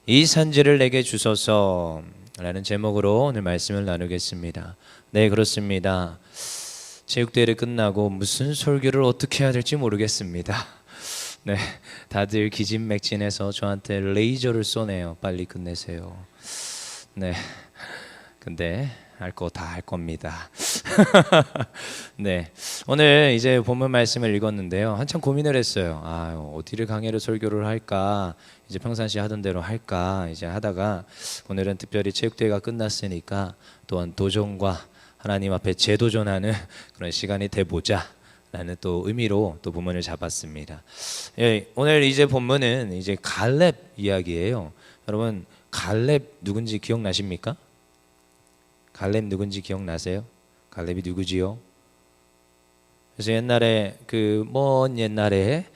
이 산지를 내게 주소서 라는 제목으로 오늘 말씀을 나누겠습니다. 네, 그렇습니다. 체육대회를 끝나고 무슨 설교를 어떻게 해야 될지 모르겠습니다. 네, 다들 기진맥진해서 저한테 레이저를 쏘네요. 빨리 끝내세요. 네, 근데 할 거 다 할 겁니다. 네, 오늘 이제 본문 말씀을 읽었는데요. 한참 고민을 했어요. 어디를 강해를 설교를 할까? 이제 평상시 하던 대로 할까? 이제 하다가 오늘은 특별히 체육대회가 끝났으니까 또한 도전과 하나님 앞에 재도전하는 그런 시간이 돼보자 라는 또 의미로 또 본문을 잡았습니다. 예, 오늘 이제 본문은 이제 갈렙 이야기예요. 여러분, 갈렙 누군지 기억나십니까? 갈렙 누군지 기억나세요? 갈렙이 누구지요? 그래서 옛날에 먼 옛날에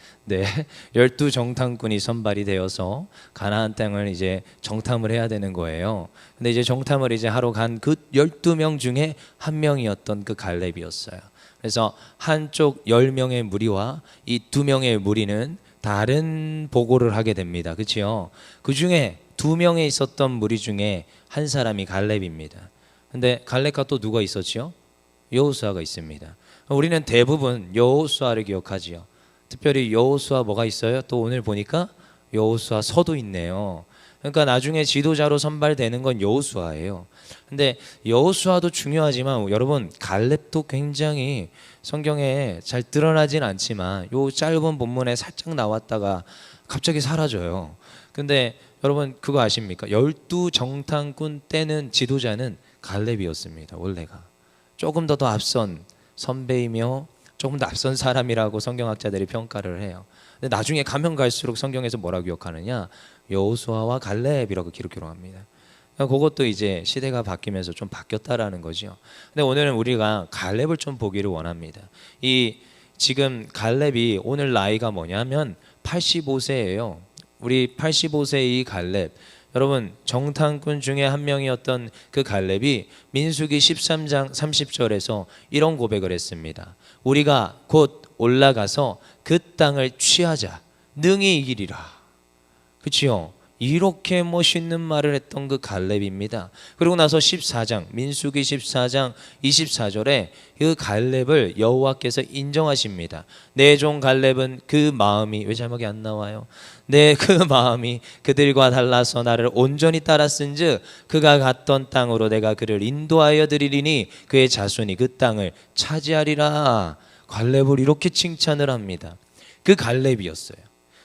12정탐꾼이 선발이 되어서 가나안 땅을 이제 정탐을 해야 되는 거예요. 근데 이제 정탐을 이제 하러 간 그 12명 중에 한 명이었던 그 갈렙이었어요. 그래서 한쪽 10명의 무리와 이 2명의 무리는 다른 보고를 하게 됩니다. 그렇죠? 그 중에 2명에 있었던 무리 중에 한 사람이 갈렙입니다. 근데 갈렙과 또 누가 있었지요? 여호수아가 있습니다. 우리는 대부분 여호수아를 기억하지요. 특별히 여호수아 뭐가 있어요? 또 오늘 보니까 여호수아 서도 있네요. 그러니까 나중에 지도자로 선발되는 건 여호수아예요. 근데 여호수아도 중요하지만 여러분, 갈렙도 굉장히 성경에 잘 드러나진 않지만 요 짧은 본문에 살짝 나왔다가 갑자기 사라져요. 근데 여러분, 그거 아십니까? 12정탐꾼 때는 지도자는 갈렙이었습니다. 원래가 조금 더 앞선 선배이며 조금 더 앞선 사람이라고 성경학자들이 평가를 해요. 근데 나중에 가면 갈수록 성경에서 뭐라고 기억하느냐? 여호수아와 갈렙이라고 기록합니다. 그것도 이제 시대가 바뀌면서 좀 바뀌었다라는 거죠. 근데 오늘은 우리가 갈렙을 좀 보기를 원합니다. 이 지금 갈렙이 오늘 나이가 뭐냐면 85세예요. 우리 85세의 이 갈렙, 여러분, 정탐꾼 중에 한 명이었던 그 갈렙이 민수기 13장 30절에서 이런 고백을 했습니다. 우리가 곧 올라가서 그 땅을 취하자, 능히 이기리라. 그렇지요? 이렇게 멋있는 말을 했던 그 갈렙입니다. 그리고 나서 14장, 민수기 14장 24절에 그 갈렙을 여호와께서 인정하십니다. 내 종 갈렙은 그 마음이, 왜 자막이 안 나와요? 그 마음이 그들과 달라서 나를 온전히 따랐은즉 그가 갔던 땅으로 내가 그를 인도하여 드리리니 그의 자손이 그 땅을 차지하리라. 갈렙을 이렇게 칭찬을 합니다. 그 갈렙이었어요.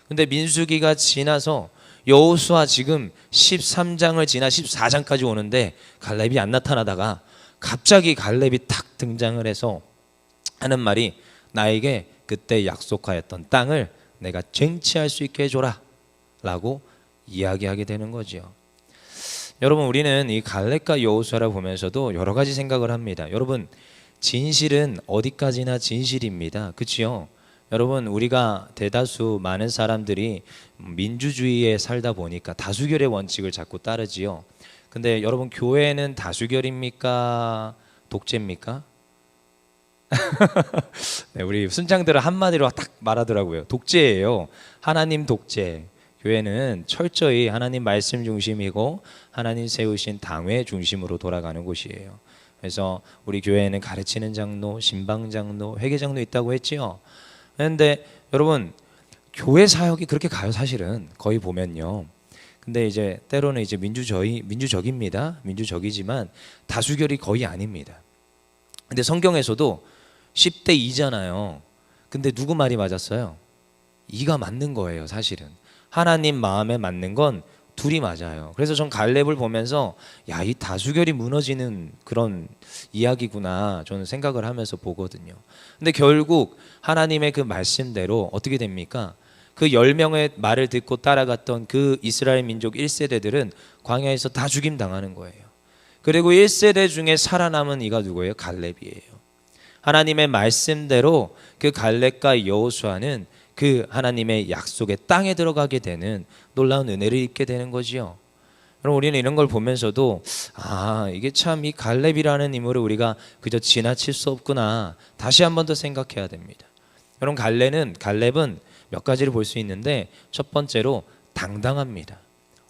근데 민수기가 지나서 여호수아 지금 13장을 지나 14장까지 오는데 갈렙이 안 나타나다가 갑자기 갈렙이 탁 등장을 해서 하는 말이, 나에게 그때 약속하였던 땅을 내가 쟁취할 수 있게 해줘라 라고 이야기하게 되는 거죠. 여러분, 우리는 이 갈렙과 여호수아를 보면서도 여러 가지 생각을 합니다. 여러분, 진실은 어디까지나 진실입니다. 그렇죠? 여러분, 우리가 대다수 많은 사람들이 민주주의에 살다 보니까 다수결의 원칙을 자꾸 따르지요. 근데 여러분, 교회는 다수결입니까? 독재입니까? 네, 우리 순장들은 한마디로 딱 말하더라고요. 독재예요. 하나님 독재. 교회는 철저히 하나님 말씀 중심이고 하나님 세우신 당회 중심으로 돌아가는 곳이에요. 그래서 우리 교회에는 가르치는 장로, 신방 장로, 회계 장로 있다고 했지요. 그런데 여러분, 교회 사역이 그렇게 가요. 사실은 거의 보면요. 근데 이제 때로는 이제 민주적입니다. 민주적이지만 다수결이 거의 아닙니다. 근데 성경에서도 10대 2잖아요. 근데 누구 말이 맞았어요? 2가 맞는 거예요. 사실은 하나님 마음에 맞는 건 둘이 맞아요. 그래서 전 갈렙을 보면서 이 다수결이 무너지는 그런 이야기구나 저는 생각을 하면서 보거든요. 근데 결국 하나님의 그 말씀대로 어떻게 됩니까? 그 10명의 말을 듣고 따라갔던 그 이스라엘 민족 1세대들은 광야에서 다 죽임 당하는 거예요. 그리고 1세대 중에 살아남은 이가 누구예요? 갈렙이에요. 하나님의 말씀대로 그 갈렙과 여호수아는 그 하나님의 약속의 땅에 들어가게 되는 놀라운 은혜를 입게 되는 거지요. 그럼 우리는 이런 걸 보면서도 이게 참 이 갈렙이라는 인물을 우리가 그저 지나칠 수 없구나, 다시 한 번 더 생각해야 됩니다. 여러분, 갈렙은 몇 가지를 볼 수 있는데 첫 번째로 당당합니다.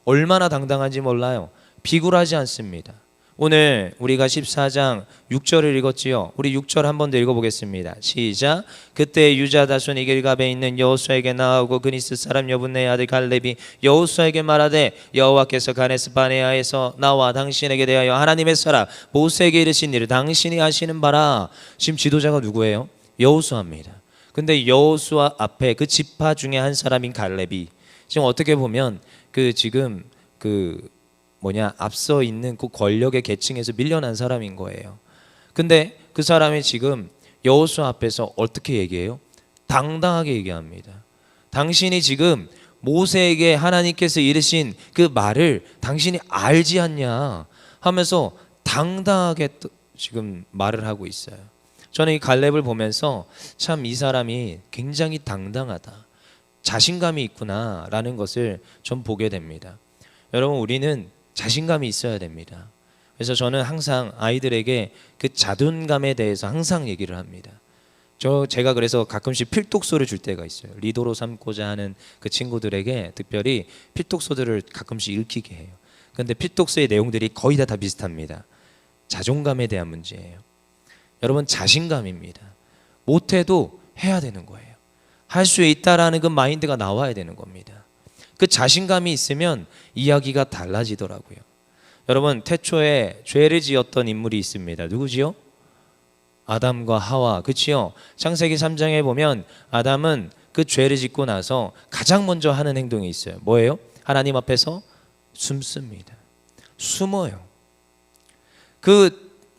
얼마나 당당한지 몰라요. 비굴하지 않습니다. 오늘 우리가 14장 6절을 읽었지요. 우리 6절 한 번 더 읽어보겠습니다. 시작. 그때 유다 다손이 길갑에 있는 여호수아에게 나아오고 그니스 사람 여분네의 아들 갈렙이 여호수아에게 말하되 여호와께서 가데스 바네아에서 나와 당신에게 대하여 하나님의 사람 모세에게 이르신 일을 당신이 하시는 바라. 지금 지도자가 누구예요? 여호수아입니다. 근데 여호수아 앞에 그 지파 중에 한 사람인 갈렙이 지금 어떻게 보면 지금 앞서 있는 그 권력의 계층에서 밀려난 사람인 거예요. 근데 그 사람이 지금 여호수아 앞에서 어떻게 얘기해요? 당당하게 얘기합니다. 당신이 지금 모세에게 하나님께서 이르신 그 말을 당신이 알지 않냐 하면서 당당하게 지금 말을 하고 있어요. 저는 이 갈렙을 보면서 참 이 사람이 굉장히 당당하다, 자신감이 있구나라는 것을 좀 보게 됩니다. 여러분, 우리는 자신감이 있어야 됩니다. 그래서 저는 항상 아이들에게 그 자존감에 대해서 항상 얘기를 합니다. 제가 그래서 가끔씩 필독소를 줄 때가 있어요. 리더로 삼고자 하는 그 친구들에게 특별히 필독소들을 가끔씩 읽히게 해요. 그런데 필독소의 내용들이 거의 다 비슷합니다. 자존감에 대한 문제예요. 여러분, 자신감입니다. 못해도 해야 되는 거예요. 할 수 있다라는 그 마인드가 나와야 되는 겁니다. 그 자신감이 있으면 이야기가 달라지더라고요. 여러분, 태초에 죄를 지었던 인물이 있습니다. 누구지요? 아담과 하와. 그치요? 창세기 3장에 보면 아담은 그 죄를 짓고 나서 가장 먼저 하는 행동이 있어요. 뭐예요? 하나님 앞에서 숨습니다. 숨어요.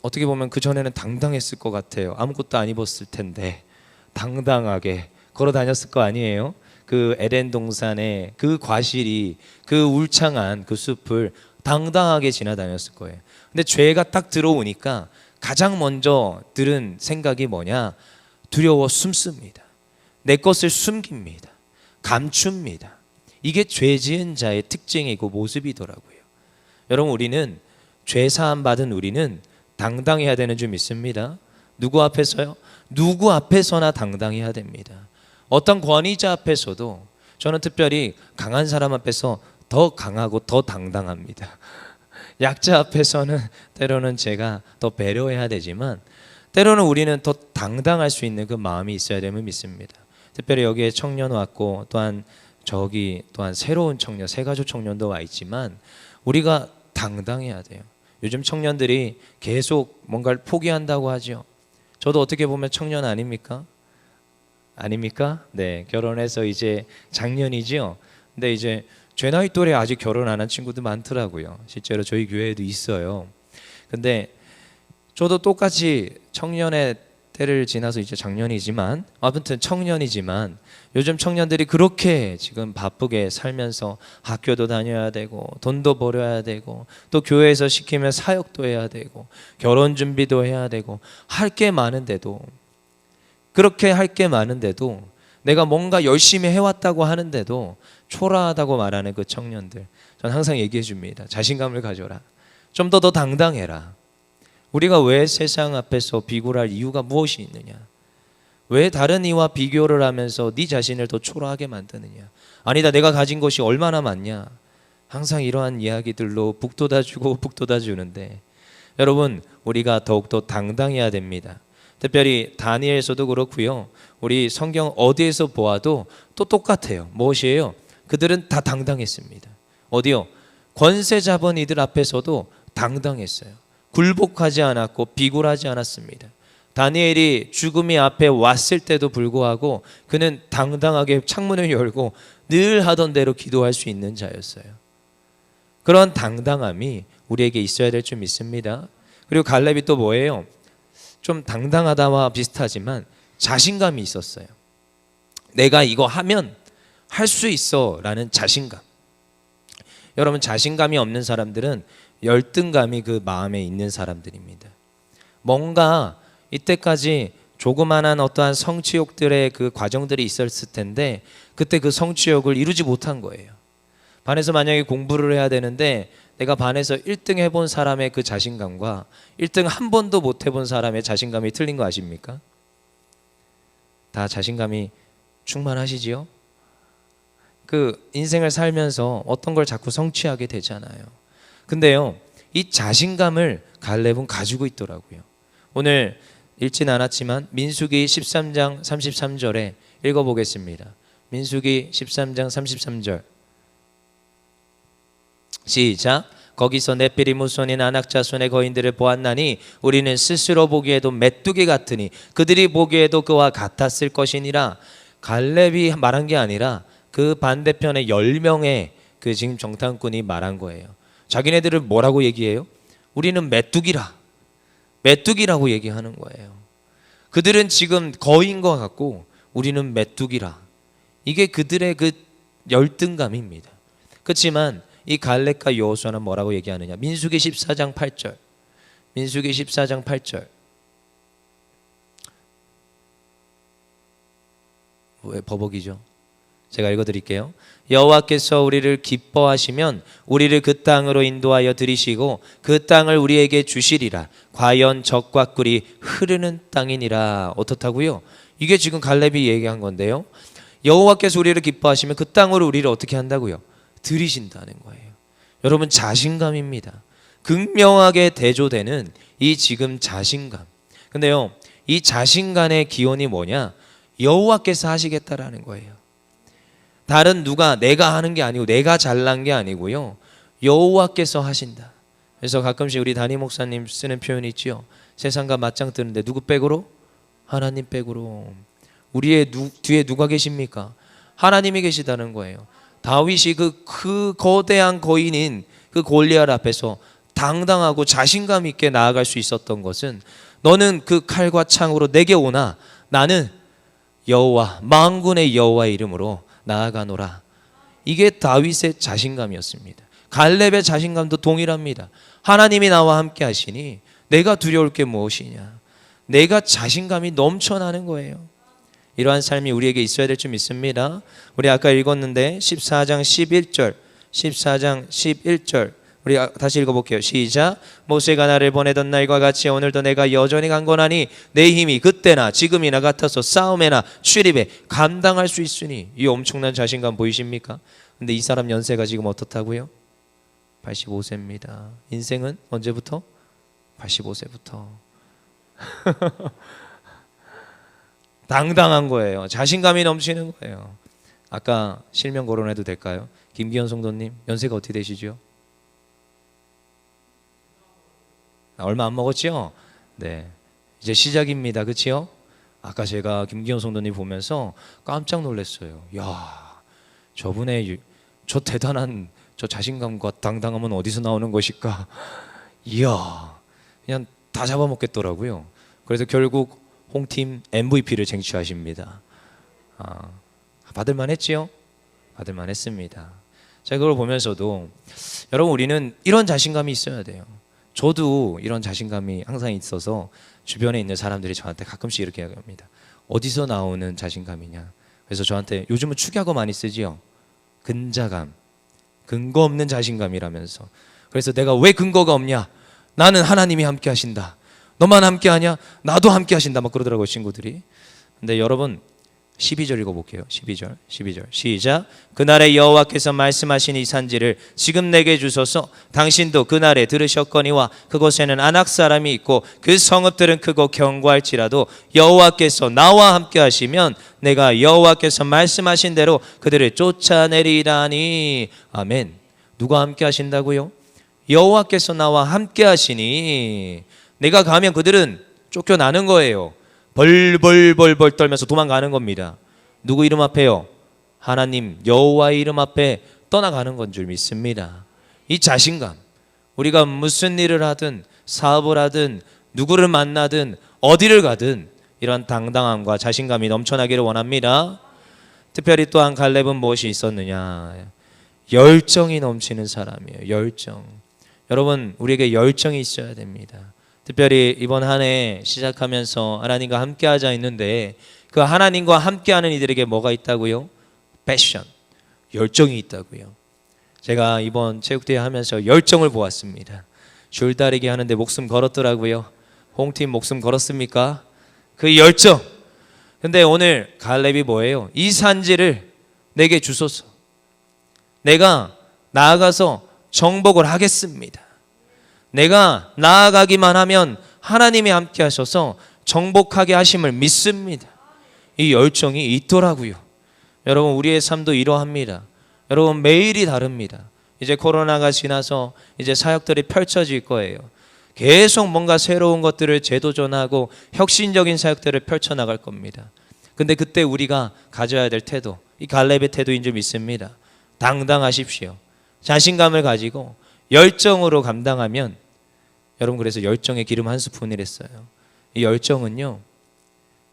어떻게 보면 그 전에는 당당했을 것 같아요. 아무것도 안 입었을 텐데 당당하게 걸어 다녔을 거 아니에요? 그 에덴 동산의 그 과실이 그 울창한 그 숲을 당당하게 지나다녔을 거예요. 근데 죄가 딱 들어오니까 가장 먼저 들은 생각이 뭐냐? 두려워 숨습니다. 내 것을 숨깁니다. 감춥니다. 이게 죄 지은 자의 특징이고 모습이더라고요. 여러분, 우리는 죄 사함 받은 우리는 당당해야 되는 줄 믿습니다. 누구 앞에서요? 누구 앞에서나 당당해야 됩니다. 어떤 권위자 앞에서도, 저는 특별히 강한 사람 앞에서 더 강하고 더 당당합니다. 약자 앞에서는 때로는 제가 더 배려해야 되지만 때로는 우리는 더 당당할 수 있는 그 마음이 있어야 됨을 믿습니다. 특별히 여기에 청년 왔고 또한 또한 새로운 청년, 새가족 청년도 와 있지만 우리가 당당해야 돼요. 요즘 청년들이 계속 뭔가를 포기한다고 하죠. 저도 어떻게 보면 청년 아닙니까? 아닙니까? 네, 결혼해서 이제 작년이죠. 근데 이제 제 나이 또래 아직 결혼 안 한 친구도 많더라고요. 실제로 저희 교회에도 있어요. 근데 저도 똑같이 청년의 때를 지나서 이제 작년이지만, 아무튼 청년이지만 요즘 청년들이 그렇게 지금 바쁘게 살면서 학교도 다녀야 되고 돈도 벌어야 되고 또 교회에서 시키면 사역도 해야 되고 결혼 준비도 해야 되고 할 게 많은데도, 그렇게 할 게 많은데도 내가 뭔가 열심히 해왔다고 하는데도 초라하다고 말하는 그 청년들, 전 항상 얘기해 줍니다. 자신감을 가져라. 좀 더 당당해라. 우리가 왜 세상 앞에서 비굴할 이유가 무엇이 있느냐? 왜 다른 이와 비교를 하면서 네 자신을 더 초라하게 만드느냐? 아니다, 내가 가진 것이 얼마나 많냐? 항상 이러한 이야기들로 북돋아주고 북돋아주는데, 여러분, 우리가 더욱더 당당해야 됩니다. 특별히 다니엘서도 그렇고요. 우리 성경 어디에서 보아도 또 똑같아요. 무엇이에요? 그들은 다 당당했습니다. 어디요? 권세 잡은 이들 앞에서도 당당했어요. 굴복하지 않았고 비굴하지 않았습니다. 다니엘이 죽음이 앞에 왔을 때도 불구하고 그는 당당하게 창문을 열고 늘 하던 대로 기도할 수 있는 자였어요. 그런 당당함이 우리에게 있어야 될 줄 믿습니다. 그리고 갈렙이 또 뭐예요? 좀 당당하다와 비슷하지만 자신감이 있었어요. 내가 이거 하면 할 수 있어 라는 자신감. 여러분, 자신감이 없는 사람들은 열등감이 그 마음에 있는 사람들입니다. 뭔가 이때까지 조그만한 어떠한 성취욕들의 그 과정들이 있었을 텐데 그때 그 성취욕을 이루지 못한 거예요. 반에서 만약에 공부를 해야 되는데 내가 반에서 1등 해본 사람의 그 자신감과 1등 한 번도 못 해본 사람의 자신감이 틀린 거 아십니까? 다 자신감이 충만하시지요? 그 인생을 살면서 어떤 걸 자꾸 성취하게 되잖아요. 근데요, 이 자신감을 갈렙은 가지고 있더라고요. 오늘 읽진 않았지만 민수기 13장 33절에 읽어보겠습니다. 민수기 13장 33절 시작. 거기서 넷비림 후손인 아낙 자손의 거인들을 보았나니 우리는 스스로 보기에도 메뚜기 같으니 그들이 보기에도 그와 같았을 것이니라. 갈렙이 말한 게 아니라 그 반대편에 10명의 그 지금 정탐꾼이 말한 거예요. 자기네들을 뭐라고 얘기해요? 우리는 메뚜기라고 얘기하는 거예요. 그들은 지금 거인과 같고 우리는 메뚜기라. 이게 그들의 그 열등감입니다. 그렇지만 이 갈렙과 여호수아는 뭐라고 얘기하느냐? 민수기 14장 8절. 민수기 14장 8절. 왜 버벅이죠? 제가 읽어드릴게요. 여호와께서 우리를 기뻐하시면 우리를 그 땅으로 인도하여 들이시고 그 땅을 우리에게 주시리라. 과연 적과 꿀이 흐르는 땅이니라. 어떻다고요? 이게 지금 갈렙이 얘기한 건데요. 여호와께서 우리를 기뻐하시면 그 땅으로 우리를 어떻게 한다고요? 들이신다는 거예요. 여러분, 자신감입니다. 극명하게 대조되는 이 지금 자신감. 근데요, 이 자신감의 기원이 뭐냐? 여호와께서 하시겠다라는 거예요. 다른 누가 내가 하는 게 아니고 내가 잘난 게 아니고요, 여호와께서 하신다. 그래서 가끔씩 우리 담임 목사님 쓰는 표현이 있죠. 세상과 맞짱 뜨는데 누구 백으로? 하나님 백으로. 우리의 뒤에 누가 계십니까? 하나님이 계시다는 거예요. 다윗이 그 거대한 거인인 그 골리앗 앞에서 당당하고 자신감 있게 나아갈 수 있었던 것은 너는 그 칼과 창으로 내게 오나 나는 여호와 만군의 여호와의 이름으로 나아가노라. 이게 다윗의 자신감이었습니다. 갈렙의 자신감도 동일합니다. 하나님이 나와 함께 하시니 내가 두려울 게 무엇이냐. 내가 자신감이 넘쳐나는 거예요. 이러한 삶이 우리에게 있어야 될 줄 믿습니다. 우리 아까 읽었는데 14장 11절 우리 다시 읽어볼게요. 시작. 모세가 나를 보내던 날과 같이 오늘도 내가 여전히 강건하니 내 힘이 그때나 지금이나 같아서 싸움에나 출입에 감당할 수 있으니. 이 엄청난 자신감 보이십니까? 근데 이 사람 연세가 지금 어떻다고요? 85세입니다. 인생은 언제부터? 85세부터. 당당한 거예요. 자신감이 넘치는 거예요. 아까 실명 거론해도 될까요? 김기현 성도님 연세가 어떻게 되시죠? 얼마 안 먹었죠? 네, 이제 시작입니다. 그렇죠? 아까 제가 김기현 성도님 보면서 깜짝 놀랐어요. 야, 저분의 저 대단한 저 자신감과 당당함은 어디서 나오는 것일까? 이야, 그냥 다 잡아먹겠더라고요. 그래서 결국 홍팀 MVP를 쟁취하십니다. 받을만 했지요? 받을만 했습니다. 자, 그걸 보면서도 여러분, 우리는 이런 자신감이 있어야 돼요. 저도 이런 자신감이 항상 있어서 주변에 있는 사람들이 저한테 가끔씩 이렇게 얘기합니다. 어디서 나오는 자신감이냐. 그래서 저한테 요즘은 축약어 많이 쓰지요. 근자감, 근거 없는 자신감이라면서. 그래서 내가 왜 근거가 없냐. 나는 하나님이 함께 하신다. 너만 함께 하냐? 나도 함께 하신다. 막 그러더라고요, 친구들이. 근데 여러분 12절 읽어볼게요. 12절 시작. 그날에 여호와께서 말씀하신 이 산지를 지금 내게 주소서. 당신도 그날에 들으셨거니와 그곳에는 아낙 사람이 있고 그 성읍들은 크고 견고할지라도 여호와께서 나와 함께 하시면 내가 여호와께서 말씀하신 대로 그들을 쫓아내리라니. 아멘. 누가 함께 하신다고요? 여호와께서 나와 함께 하시니 내가 가면 그들은 쫓겨나는 거예요. 벌벌벌벌 떨면서 도망가는 겁니다. 누구 이름 앞에요? 하나님 여호와의 이름 앞에 떠나가는 건 줄 믿습니다. 이 자신감, 우리가 무슨 일을 하든 사업을 하든 누구를 만나든 어디를 가든 이런 당당함과 자신감이 넘쳐나기를 원합니다. 특별히 또한 갈렙은 무엇이 있었느냐? 열정이 넘치는 사람이에요. 열정. 여러분, 우리에게 열정이 있어야 됩니다. 특별히 이번 한 해 시작하면서 하나님과 함께하자 했는데 그 하나님과 함께하는 이들에게 뭐가 있다고요? 패션, 열정이 있다고요. 제가 이번 체육대회 하면서 열정을 보았습니다. 줄다리기 하는데 목숨 걸었더라고요. 홍팀 목숨 걸었습니까? 그 열정. 근데 오늘 갈렙이 뭐예요? 이 산지를 내게 주소서. 내가 나아가서 정복을 하겠습니다. 내가 나아가기만 하면 하나님이 함께 하셔서 정복하게 하심을 믿습니다. 이 열정이 있더라고요. 여러분, 우리의 삶도 이러합니다. 여러분, 매일이 다릅니다. 이제 코로나가 지나서 이제 사역들이 펼쳐질 거예요. 계속 뭔가 새로운 것들을 재도전하고 혁신적인 사역들을 펼쳐나갈 겁니다. 근데 그때 우리가 가져야 될 태도, 이 갈렙의 태도인 줄 믿습니다. 당당하십시오. 자신감을 가지고 열정으로 감당하면, 여러분, 그래서 열정의 기름 한 스푼이랬어요. 이 열정은요,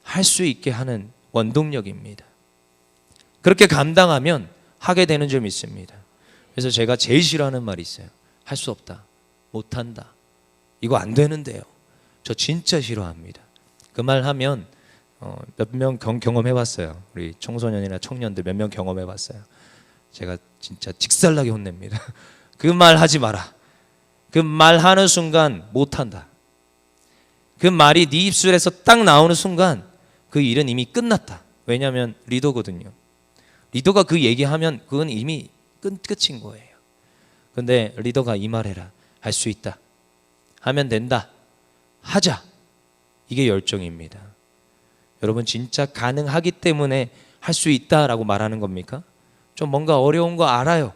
할 수 있게 하는 원동력입니다. 그렇게 감당하면 하게 되는 줄 믿습니다. 그래서 제가 제일 싫어하는 말이 있어요. 할 수 없다, 못한다, 이거 안 되는데요. 저 진짜 싫어합니다. 그 말 하면 몇 명 경험해봤어요. 우리 청소년이나 청년들 몇 명 경험해봤어요. 제가 진짜 직살나게 혼냅니다. 그 말 하지 마라. 그 말 하는 순간 못한다. 그 말이 네 입술에서 딱 나오는 순간 그 일은 이미 끝났다. 왜냐하면 리더거든요. 리더가 그 얘기하면 그건 이미 끝인 거예요. 근데 리더가 이 말해라. 할 수 있다. 하면 된다. 하자. 이게 열정입니다. 여러분, 진짜 가능하기 때문에 할 수 있다라고 말하는 겁니까? 좀 뭔가 어려운 거 알아요.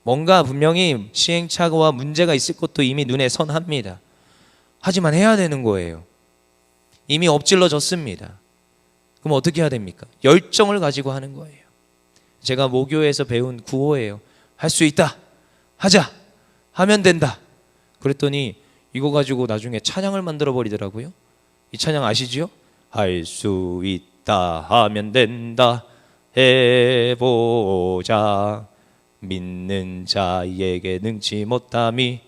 뭔가 분명히 시행착오와 문제가 있을 것도 이미 눈에 선합니다. 하지만 해야 되는 거예요. 이미 엎질러졌습니다. 그럼 어떻게 해야 됩니까? 열정을 가지고 하는 거예요. 제가 모교에서 배운 구호예요. 할 수 있다. 하자. 하면 된다. 그랬더니 이거 가지고 나중에 찬양을 만들어 버리더라고요. 이 찬양 아시지요? 할 수 있다 하면 된다. 해보자. 믿는 자에게 능치 못함이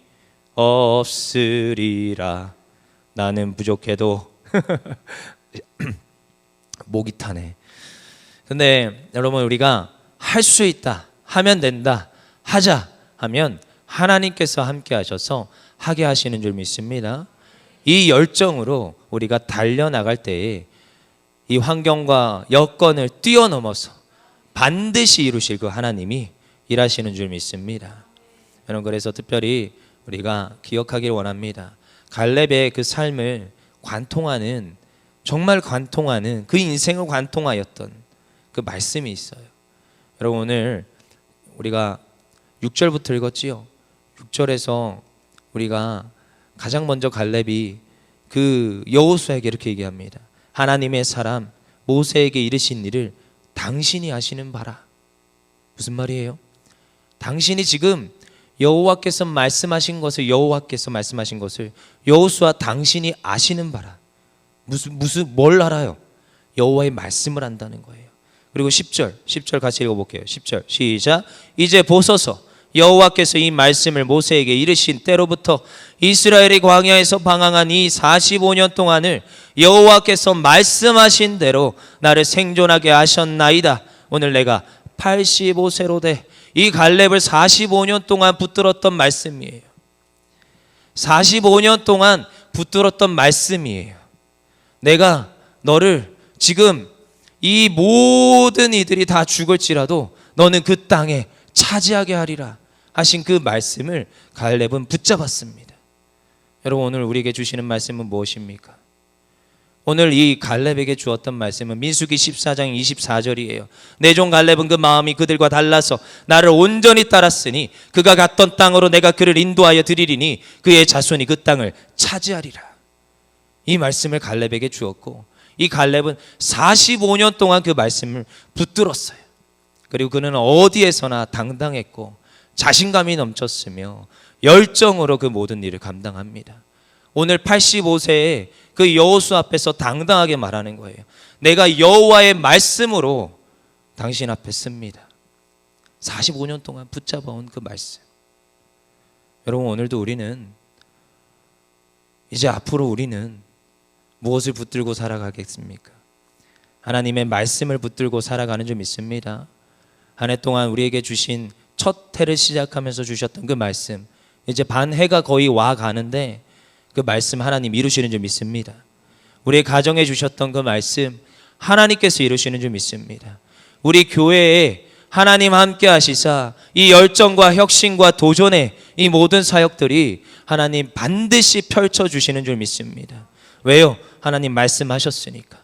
없으리라. 나는 부족해도 목이 타네. 근데 여러분, 우리가 할 수 있다, 하면 된다, 하자 하면 하나님께서 함께 하셔서 하게 하시는 줄 믿습니다. 이 열정으로 우리가 달려나갈 때에 이 환경과 여건을 뛰어넘어서 반드시 이루실 그 하나님이 일하시는 줄 믿습니다. 여러분, 그래서 특별히 우리가 기억하길 원합니다. 갈렙의 그 삶을 관통하는, 정말 관통하는, 그 인생을 관통하였던 그 말씀이 있어요. 여러분, 오늘 우리가 6절부터 읽었지요. 6절에서 우리가 가장 먼저 갈렙이 그 여호수아에게 이렇게 얘기합니다. 하나님의 사람 모세에게 이르신 일을 당신이 하시는 바라. 무슨 말이에요? 당신이 지금 여호와께서 말씀하신 것을 여호수아 당신이 아시는 바라. 뭘 알아요? 여호와의 말씀을 안다는 거예요. 그리고 10절 같이 읽어볼게요. 10절 시작. 이제 보소서, 여호와께서 이 말씀을 모세에게 이르신 때로부터 이스라엘이 광야에서 방황한 이 45년 동안을 여호와께서 말씀하신 대로 나를 생존하게 하셨나이다. 오늘 내가 85세로 돼. 이 갈렙을 45년 동안 붙들었던 말씀이에요. 45년 동안 붙들었던 말씀이에요. 내가 너를 지금 이 모든 이들이 다 죽을지라도 너는 그 땅에 차지하게 하리라 하신 그 말씀을 갈렙은 붙잡았습니다. 여러분, 오늘 우리에게 주시는 말씀은 무엇입니까? 오늘 이 갈렙에게 주었던 말씀은 민수기 14장 24절이에요. 내 종 갈렙은 그 마음이 그들과 달라서 나를 온전히 따랐으니 그가 갔던 땅으로 내가 그를 인도하여 드리리니 그의 자손이 그 땅을 차지하리라. 이 말씀을 갈렙에게 주었고, 이 갈렙은 45년 동안 그 말씀을 붙들었어요. 그리고 그는 어디에서나 당당했고 자신감이 넘쳤으며 열정으로 그 모든 일을 감당합니다. 오늘 85세에 그 여호수아 앞에서 당당하게 말하는 거예요. 내가 여호와의 말씀으로 당신 앞에 씁니다. 45년 동안 붙잡아온 그 말씀. 여러분, 오늘도 우리는, 이제 앞으로 우리는 무엇을 붙들고 살아가겠습니까? 하나님의 말씀을 붙들고 살아가는 줄 믿습니다. 한 해 동안 우리에게 주신 첫 해를 시작하면서 주셨던 그 말씀, 이제 반 해가 거의 와 가는데 그 말씀 하나님 이루시는 줄 믿습니다. 우리 가정에 주셨던 그 말씀 하나님께서 이루시는 줄 믿습니다. 우리 교회에 하나님 함께 하시사 이 열정과 혁신과 도전의 이 모든 사역들이 하나님 반드시 펼쳐주시는 줄 믿습니다. 왜요? 하나님 말씀하셨으니까.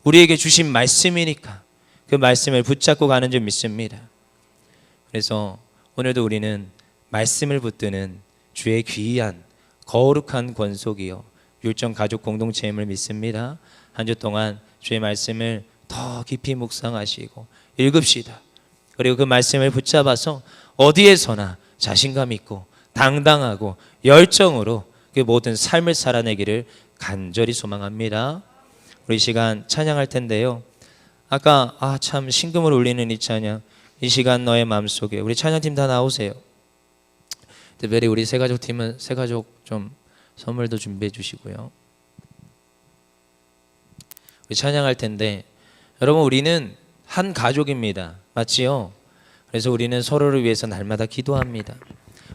우리에게 주신 말씀이니까 그 말씀을 붙잡고 가는 줄 믿습니다. 그래서 오늘도 우리는 말씀을 붙드는 주의 귀한 거룩한 권속이요 율정 가족 공동체임을 믿습니다. 한 주 동안 주의 말씀을 더 깊이 묵상하시고 읽읍시다. 그리고 그 말씀을 붙잡아서 어디에서나 자신감 있고 당당하고 열정으로 그 모든 삶을 살아내기를 간절히 소망합니다. 우리 시간 찬양할 텐데요. 아까 참 신금을 울리는 이 찬양, 이 시간 너의 마음속에 우리 찬양팀 다 나오세요. 특별히 우리 새가족 팀은 새가족 좀 선물도 준비해 주시고요. 우리 찬양할 텐데 여러분 우리는 한 가족입니다. 맞지요? 그래서 우리는 서로를 위해서 날마다 기도합니다.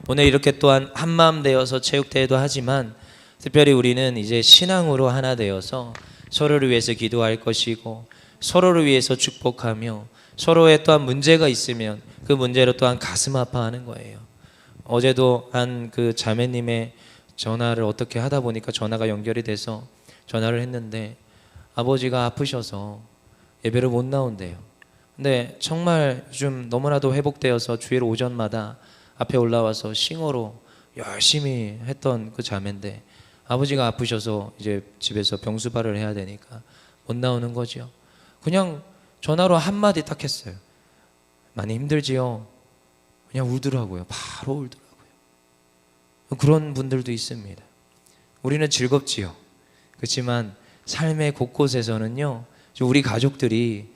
오늘 이렇게 또한 한마음 되어서 체육대회도 하지만 특별히 우리는 이제 신앙으로 하나 되어서 서로를 위해서 기도할 것이고 서로를 위해서 축복하며 서로의 또한 문제가 있으면 그 문제로 또한 가슴 아파하는 거예요. 어제도 한 그 자매님의 전화를 어떻게 하다 보니까 전화가 연결이 돼서 전화를 했는데 아버지가 아프셔서 예배를 못 나온대요. 근데 정말 좀 너무나도 회복되어서 주일 오전마다 앞에 올라와서 싱어로 열심히 했던 그 자매인데 아버지가 아프셔서 이제 집에서 병수발을 해야 되니까 못 나오는 거죠. 그냥 전화로 한마디 딱 했어요. 많이 힘들지요? 그냥 울더라고요. 바로 울더라고요. 그런 분들도 있습니다. 우리는 즐겁지요. 그렇지만 삶의 곳곳에서는요 우리 가족들이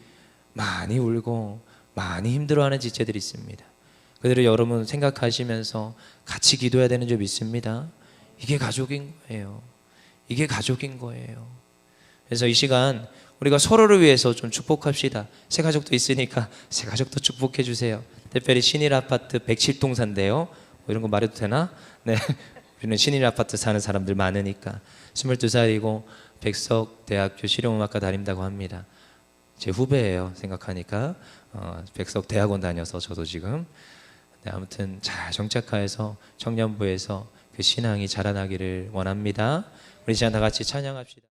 많이 울고 많이 힘들어하는 지체들이 있습니다. 그들을 여러분 생각하시면서 같이 기도해야 되는 줄 믿습니다. 이게 가족인 거예요. 이게 가족인 거예요. 그래서 이 시간 우리가 서로를 위해서 좀 축복합시다. 새 가족도 있으니까 새 가족도 축복해 주세요. 특별히 신일 아파트 107동 산대요. 이런 거 말해도 되나? 네, 우리는 신일 아파트 사는 사람들 많으니까 22살이고 백석대학교 실용음악과 다닌다고 합니다. 제 후배예요. 생각하니까 백석대학원 다녀서 저도 지금 네, 아무튼 잘 정착하여서 청년부에서 그 신앙이 자라나기를 원합니다. 우리 시간 다 같이 찬양합시다.